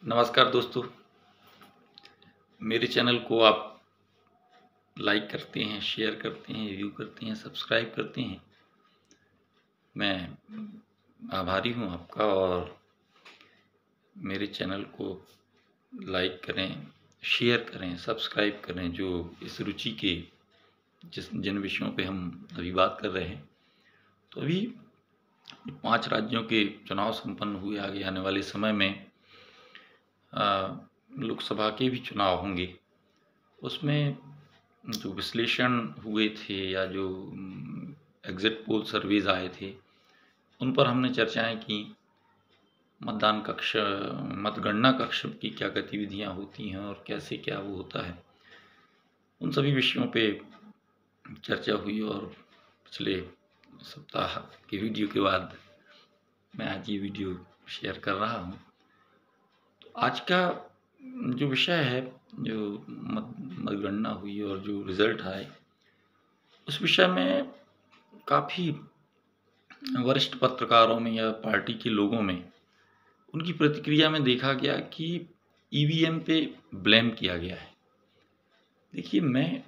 नमस्कार दोस्तों, मेरे चैनल को आप लाइक करते हैं, शेयर करते हैं, व्यू करते हैं, सब्सक्राइब करते हैं। मैं आभारी हूँ आपका। और मेरे चैनल को लाइक करें, शेयर करें, सब्सक्राइब करें, जो इस रुचि के जिन विषयों पे हम अभी बात कर रहे हैं। तो अभी 5 राज्यों के चुनाव संपन्न हुए। आगे आने वाले समय में लोकसभा के भी चुनाव होंगे। उसमें जो विश्लेषण हुए थे या जो एग्जिट पोल सर्वेज आए थे, उन पर हमने चर्चाएं की। मतदान कक्ष, मतगणना कक्ष की क्या गतिविधियां होती हैं और कैसे क्या वो होता है, उन सभी विषयों पे चर्चा हुई। और पिछले सप्ताह के वीडियो के बाद मैं आज ये वीडियो शेयर कर रहा हूँ। तो आज का जो विषय है, जो मतगणना हुई और जो रिजल्ट आए, उस विषय में काफ़ी वरिष्ठ पत्रकारों में या पार्टी के लोगों में उनकी प्रतिक्रिया में देखा गया कि ईवीएम पे ब्लेम किया गया है। देखिए, मैं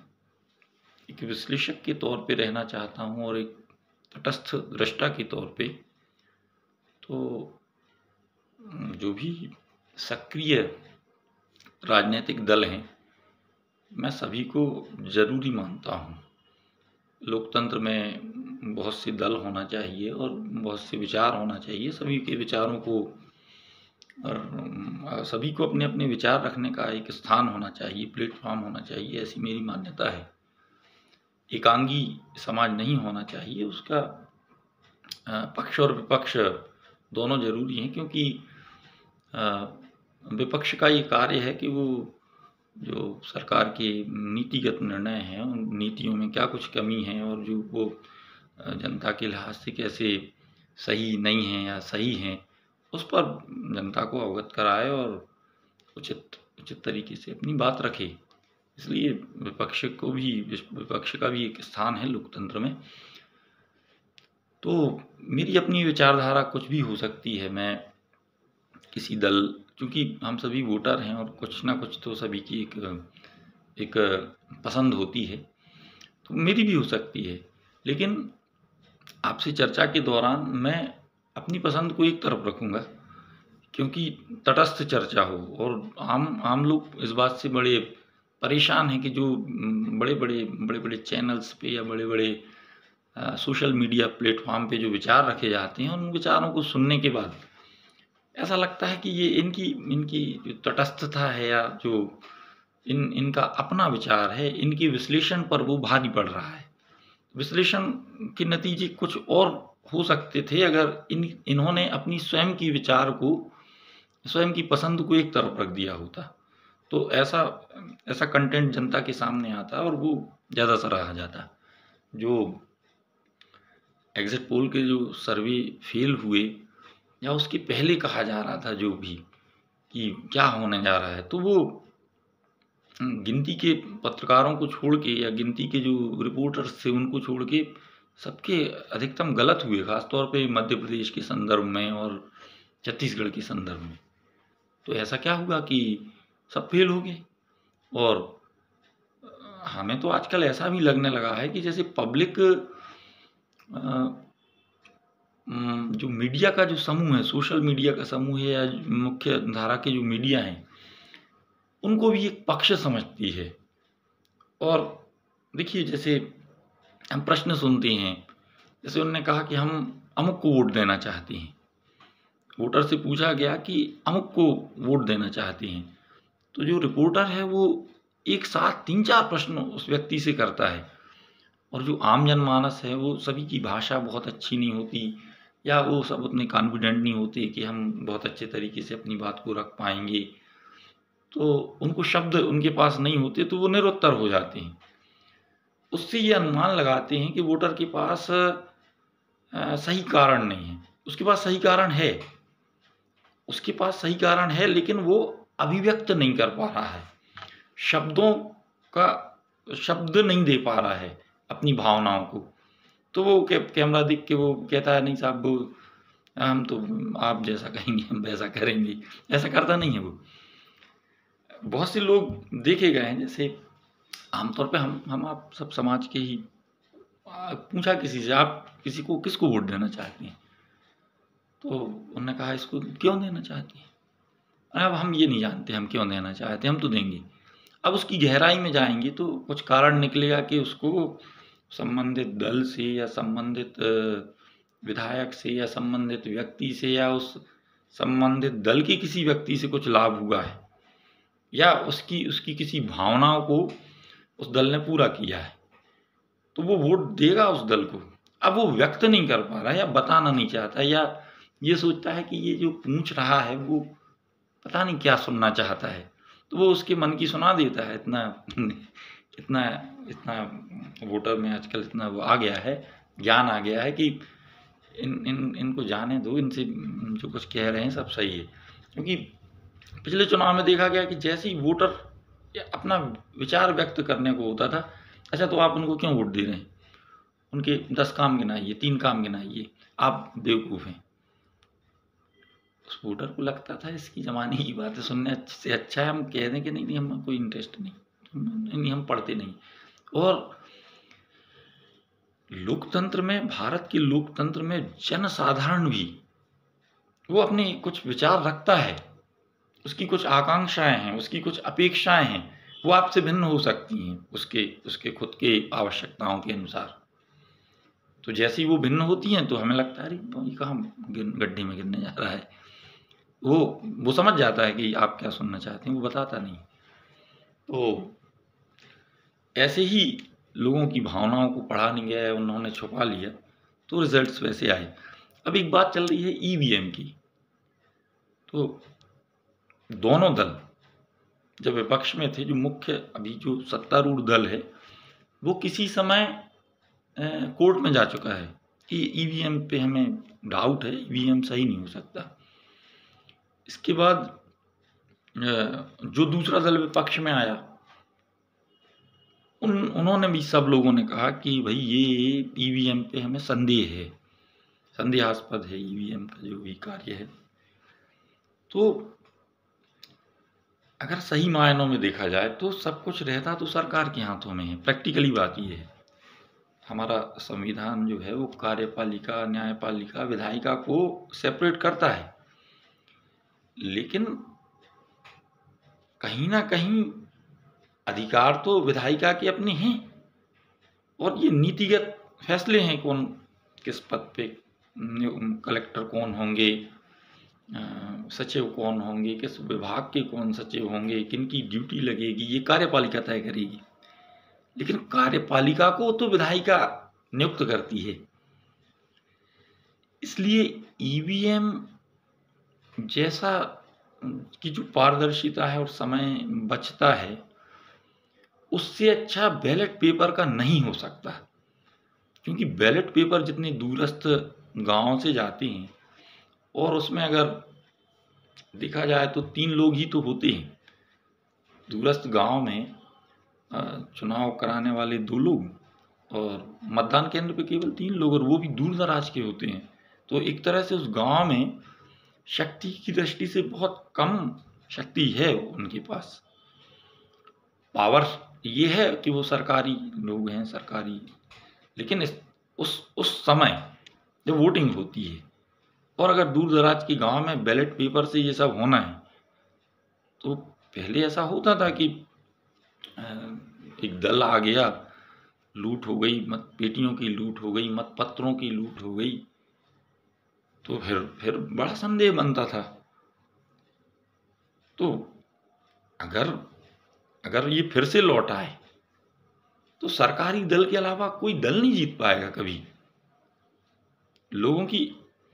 एक विश्लेषक के तौर पे रहना चाहता हूँ और एक तटस्थ दृष्टा के तौर पे। तो जो भी सक्रिय राजनीतिक दल हैं, मैं सभी को ज़रूरी मानता हूँ। लोकतंत्र में बहुत से दल होना चाहिए और बहुत से विचार होना चाहिए। सभी के विचारों को और सभी को अपने अपने विचार रखने का एक स्थान होना चाहिए, प्लेटफॉर्म होना चाहिए, ऐसी मेरी मान्यता है। एकांगी समाज नहीं होना चाहिए। उसका पक्ष और विपक्ष दोनों जरूरी हैं, क्योंकि विपक्ष का ये कार्य है कि वो जो सरकार के नीतिगत निर्णय हैं, उन नीतियों में क्या कुछ कमी है और जो वो जनता के लिहाज से कैसे सही नहीं है या सही हैं, उस पर जनता को अवगत कराए और उचित तरीके से अपनी बात रखे। इसलिए विपक्ष का भी एक स्थान है लोकतंत्र में। तो मेरी अपनी विचारधारा कुछ भी हो सकती है। मैं किसी दल, क्योंकि हम सभी वोटर हैं और कुछ ना कुछ तो सभी की एक पसंद होती है, तो मेरी भी हो सकती है। लेकिन आपसे चर्चा के दौरान मैं अपनी पसंद को एक तरफ रखूँगा, क्योंकि तटस्थ चर्चा हो। और आम लोग इस बात से बड़े परेशान हैं कि जो बड़े बड़े चैनल्स पे या बड़े बड़े सोशल मीडिया प्लेटफॉर्म पे जो विचार रखे जाते हैं, उन विचारों को सुनने के बाद ऐसा लगता है कि ये इनकी जो तटस्थता है या जो इनका अपना विचार है, इनके विश्लेषण पर वो भारी पड़ रहा है। विश्लेषण के नतीजे कुछ और हो सकते थे अगर इन्होंने अपनी स्वयं की विचार को, स्वयं की पसंद को एक तरफ रख दिया होता। तो ऐसा कंटेंट जनता के सामने आता और वो ज़्यादा सराहा जाता। जो एग्जिट पोल के जो सर्वे फेल हुए या उसके पहले कहा जा रहा था जो भी कि क्या होने जा रहा है, तो वो गिनती के पत्रकारों को छोड़ के या गिनती के जो रिपोर्टर्स थे उनको छोड़ के सबके अधिकतम गलत हुए, खासतौर पे मध्य प्रदेश के संदर्भ में और छत्तीसगढ़ के संदर्भ में। तो ऐसा क्या हुआ कि सब फेल हो गए। और हमें तो आजकल ऐसा भी लगने लगा है कि जैसे पब्लिक जो मीडिया का जो समूह है, सोशल मीडिया का समूह है या मुख्य धारा के जो मीडिया हैं, उनको भी एक पक्ष समझती है। और देखिए, जैसे हम प्रश्न सुनते हैं, जैसे उन्होंने कहा कि हम अमुक को वोट देना चाहते हैं। वोटर से पूछा गया कि अमुक को वोट देना चाहते हैं, तो जो रिपोर्टर है वो एक साथ 3-4 प्रश्न उस व्यक्ति से करता है। और जो आम जनमानस है, वो सभी की भाषा बहुत अच्छी नहीं होती या वो सब उतने कॉन्फिडेंट नहीं होते कि हम बहुत अच्छे तरीके से अपनी बात को रख पाएंगे। तो उनको शब्द उनके पास नहीं होते, तो वो निरुत्तर हो जाते हैं। उससे ये अनुमान लगाते हैं कि वोटर के पास सही कारण नहीं है। उसके पास सही कारण है, उसके पास सही कारण है, लेकिन वो अभिव्यक्त नहीं कर पा रहा है, शब्दों का शब्द नहीं दे पा रहा है अपनी भावनाओं को। तो वो कैमरा देख के वो कहता है, नहीं साहब, हम तो आप जैसा कहेंगे हम वैसा करेंगे, ऐसा करता नहीं है वो। बहुत से लोग देखे गए हैं, जैसे आमतौर पे हम आप सब समाज के ही पूछा किसी से, आप किसी को किसको वोट देना चाहते हैं, तो उन्होंने कहा इसको क्यों देना चाहते हैं। अब हम ये नहीं जानते हम क्यों देना चाहते, हम तो देंगे। अब उसकी गहराई में जाएंगे तो कुछ कारण निकलेगा कि उसको संबंधित दल से या संबंधित विधायक से या संबंधित व्यक्ति से या उस संबंधित दल के किसी व्यक्ति से कुछ लाभ हुआ है, या उसकी उसकी किसी भावनाओं को उस दल ने पूरा किया है, तो वो वोट देगा उस दल को। अब वो व्यक्त नहीं कर पा रहा है या बताना नहीं चाहता, या ये सोचता है कि ये जो पूछ रहा है वो पता नहीं क्या सुनना चाहता है, तो वो उसके मन की सुना देता है। इतना इतना इतना वोटर में आजकल इतना वो आ गया है, ज्ञान आ गया है कि इनको जाने दो, इनसे जो कुछ कह रहे हैं सब सही है। क्योंकि पिछले चुनाव में देखा गया कि जैसे ही वोटर अपना विचार व्यक्त करने को होता था, अच्छा तो आप उनको क्यों वोट दे रहे हैं, उनके 10 काम गिनाइए, 3 काम गिनाइए, आप बेवकूफ़ हैं। उस वोटर को लगता था इसकी ज़माने की बातें सुनने से अच्छा है हम कह दें कि नहीं हम कोई इंटरेस्ट नहीं, हम पढ़ते नहीं। और लोकतंत्र में, भारत के लोकतंत्र में जनसाधारण भी वो अपने कुछ विचार रखता है, उसकी कुछ आकांक्षाएं हैं, उसकी कुछ अपेक्षाएं हैं, वो आपसे भिन्न हो सकती हैं उसके उसके खुद के आवश्यकताओं के अनुसार। तो जैसे ही वो भिन्न होती हैं तो हमें लगता है अरे ये कहाँ गड्ढे में गिरने जा रहा है। वो समझ जाता है कि आप क्या सुनना चाहते हैं, वो बताता नहीं। तो ऐसे ही लोगों की भावनाओं को पढ़ा नहीं गया, उन्होंने छुपा लिया, तो रिजल्ट्स वैसे आए। अब एक बात चल रही है ईवीएम की, तो दोनों दल जब विपक्ष में थे, जो मुख्य अभी जो सत्तारूढ़ दल है वो किसी समय कोर्ट में जा चुका है कि ईवीएम पे हमें डाउट है, ईवीएम सही नहीं हो सकता। इसके बाद जो दूसरा दल विपक्ष में आया, उन्होंने भी, सब लोगों ने कहा कि भाई ये ईवीएम पे हमें संदेह है, संदेहास्पद है ईवीएम का जो भी कार्य है। तो अगर सही मायनों में देखा जाए तो सब कुछ रहता तो सरकार के हाथों में है। प्रैक्टिकली बात ये है, हमारा संविधान जो है वो कार्यपालिका, न्यायपालिका, विधायिका को सेपरेट करता है, लेकिन कहीं ना कहीं अधिकार तो विधायिका के अपने हैं, और ये नीतिगत फैसले हैं कौन किस पद पे, कलेक्टर कौन होंगे, सचिव कौन होंगे, किस विभाग के कौन सचिव होंगे, किनकी ड्यूटी लगेगी, ये कार्यपालिका तय करेगी। लेकिन कार्यपालिका को तो विधायिका नियुक्त करती है। इसलिए ईवीएम जैसा की जो पारदर्शिता है और समय बचता है, उससे अच्छा बैलेट पेपर का नहीं हो सकता। क्योंकि बैलेट पेपर जितने दूरस्थ गांव से जाते हैं, और उसमें अगर देखा जाए तो 3 लोग ही तो होते हैं दूरस्थ गांव में, चुनाव कराने वाले 2 लोग, और मतदान केंद्र पे केवल 3 लोग, और वो भी दूर दराज के होते हैं। तो एक तरह से उस गांव में शक्ति की दृष्टि से बहुत कम शक्ति है उनके पास। पावर ये है कि वो सरकारी लोग हैं, सरकारी, लेकिन उस समय जब वोटिंग होती है, और अगर दूर दराज के गांव में बैलेट पेपर से ये सब होना है, तो पहले ऐसा होता था कि एक दल आ गया, लूट हो गई, मत पेटियों की लूट हो गई, मत पत्रों की लूट हो गई, तो फिर बड़ा संदेह बनता था। तो अगर ये फिर से लौट आए तो सरकारी दल के अलावा कोई दल नहीं जीत पाएगा कभी। लोगों की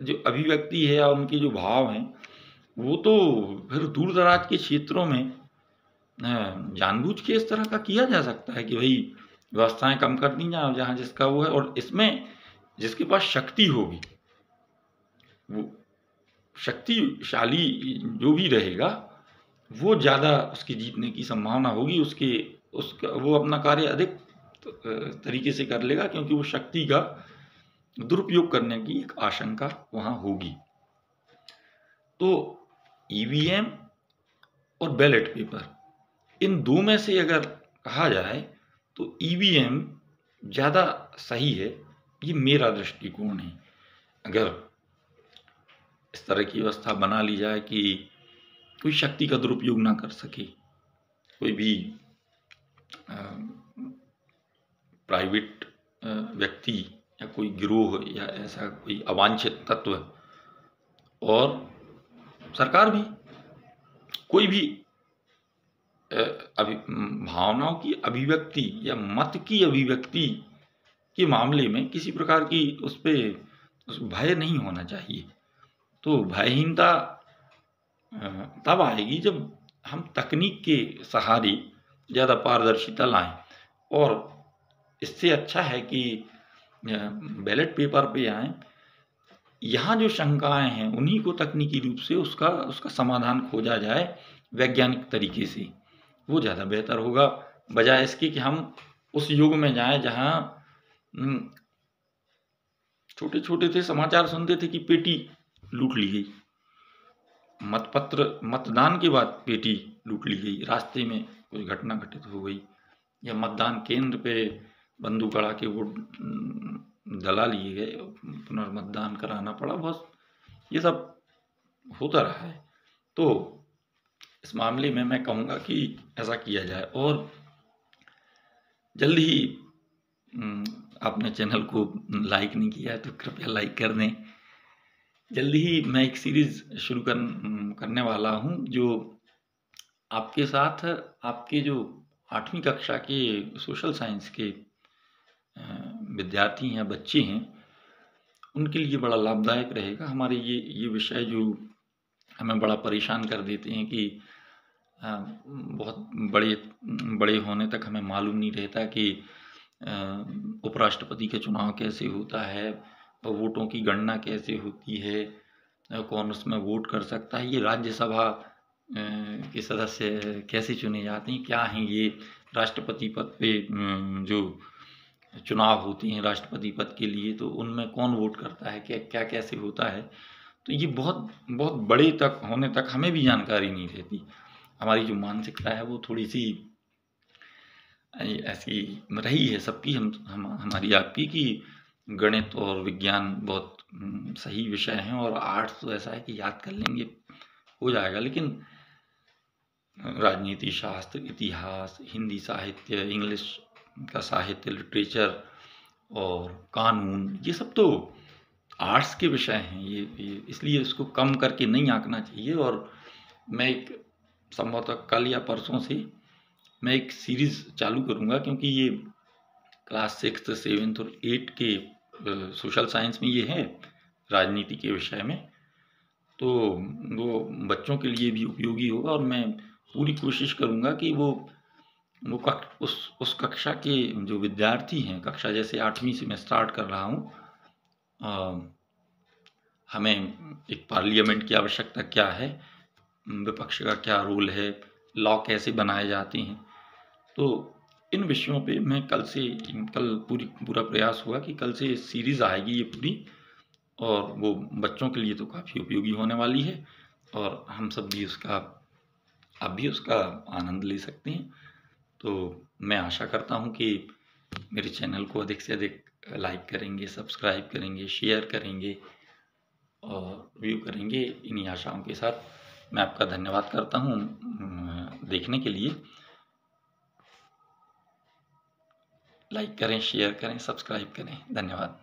जो अभिव्यक्ति है या उनके जो भाव हैं, वो तो फिर दूर दराज के क्षेत्रों में जानबूझ के इस तरह का किया जा सकता है कि भाई व्यवस्थाएं कम कर दी जाए जहाँ जिसका वो है, और इसमें जिसके पास शक्ति होगी, वो शक्तिशाली जो भी रहेगा, वो ज़्यादा उसकी जीतने की संभावना होगी, उसका वो अपना कार्य अधिक तरीके से कर लेगा, क्योंकि वो शक्ति का दुरुपयोग करने की एक आशंका वहाँ होगी। तो ईवीएम और बैलेट पेपर, इन दो में से अगर कहा जाए तो ईवीएम ज़्यादा सही है, ये मेरा दृष्टिकोण है। अगर इस तरह की व्यवस्था बना ली जाए कि कोई शक्ति का दुरुपयोग ना कर सके, कोई भी प्राइवेट व्यक्ति या कोई गिरोह या ऐसा कोई अवांछित तत्व, और सरकार भी कोई भी भावनाओं की अभिव्यक्ति या मत की अभिव्यक्ति के मामले में किसी प्रकार की उस भय नहीं होना चाहिए। तो भयहीनता तब आएगी जब हम तकनीक के सहारे ज़्यादा पारदर्शिता लाएं, और इससे अच्छा है कि बैलेट पेपर पे आएं। यहाँ जो शंकाएं हैं उन्हीं को तकनीकी रूप से उसका समाधान खोजा जाए वैज्ञानिक तरीके से, वो ज़्यादा बेहतर होगा, बजाय इसके कि हम उस युग में जाएं जहाँ छोटे छोटे थे समाचार सुनते थे कि पेटी लूट ली गई, मतदान के बाद पेटी लूट ली गई, रास्ते में कोई घटना घटित हो गई, या मतदान केंद्र पे बंदूक अड़ा के वोट दला लिए गए, पुनर्मतदान कराना पड़ा, बस ये सब होता रहा है। तो इस मामले में मैं कहूँगा कि ऐसा किया जाए। और जल्द ही आपने चैनल को लाइक नहीं किया है तो कृपया लाइक कर दें। जल्द ही मैं एक सीरीज़ शुरू करने वाला हूँ, जो आपके साथ आपके जो 8वीं कक्षा के सोशल साइंस के विद्यार्थी हैं, बच्चे हैं, उनके लिए बड़ा लाभदायक रहेगा। हमारे ये विषय जो हमें बड़ा परेशान कर देते हैं कि बहुत बड़े होने तक हमें मालूम नहीं रहता कि उपराष्ट्रपति का चुनाव कैसे होता है, वोटों की गणना कैसे होती है, कौन उसमें वोट कर सकता है, ये राज्यसभा के सदस्य कैसे चुने जाते हैं, क्या हैं ये राष्ट्रपति पद पे जो चुनाव होते हैं राष्ट्रपति पद के लिए, तो उनमें कौन वोट करता है, क्या कैसे होता है। तो ये बहुत बहुत बड़े तक होने तक हमें भी जानकारी नहीं रहती। हमारी जो मानसिकता है वो थोड़ी सी ऐसी रही है सबकी, हमारी आपकी, कि गणित और विज्ञान बहुत सही विषय हैं, और आर्ट्स तो ऐसा है कि याद कर लेंगे हो जाएगा, लेकिन राजनीति शास्त्र, इतिहास, हिंदी साहित्य, इंग्लिश का साहित्य, लिटरेचर और कानून, ये सब तो आर्ट्स के विषय हैं। ये इसलिए इसको कम करके नहीं आंकना चाहिए। और मैं एक संभवतः कल या परसों से मैं एक सीरीज़ चालू करूँगा, क्योंकि ये क्लास 6, 7 और 8 के सोशल साइंस में ये है, राजनीति के विषय में, तो वो बच्चों के लिए भी उपयोगी होगा। और मैं पूरी कोशिश करूँगा कि वो उस कक्षा के जो विद्यार्थी हैं, कक्षा जैसे 8वीं से मैं स्टार्ट कर रहा हूँ, हमें एक पार्लियामेंट की आवश्यकता क्या है, विपक्ष का क्या रोल है, लॉ कैसे बनाए जाते हैं, तो इन विषयों पे मैं कल पूरा प्रयास हुआ कि कल से सीरीज़ आएगी ये पूरी, और वो बच्चों के लिए तो काफ़ी उपयोगी होने वाली है, और हम सब भी आप भी उसका आनंद ले सकते हैं। तो मैं आशा करता हूँ कि मेरे चैनल को अधिक से अधिक लाइक करेंगे, सब्सक्राइब करेंगे, शेयर करेंगे और व्यू करेंगे। इन्हीं आशाओं के साथ मैं आपका धन्यवाद करता हूँ देखने के लिए। लाइक करें, शेयर करें, सब्सक्राइब करें। धन्यवाद।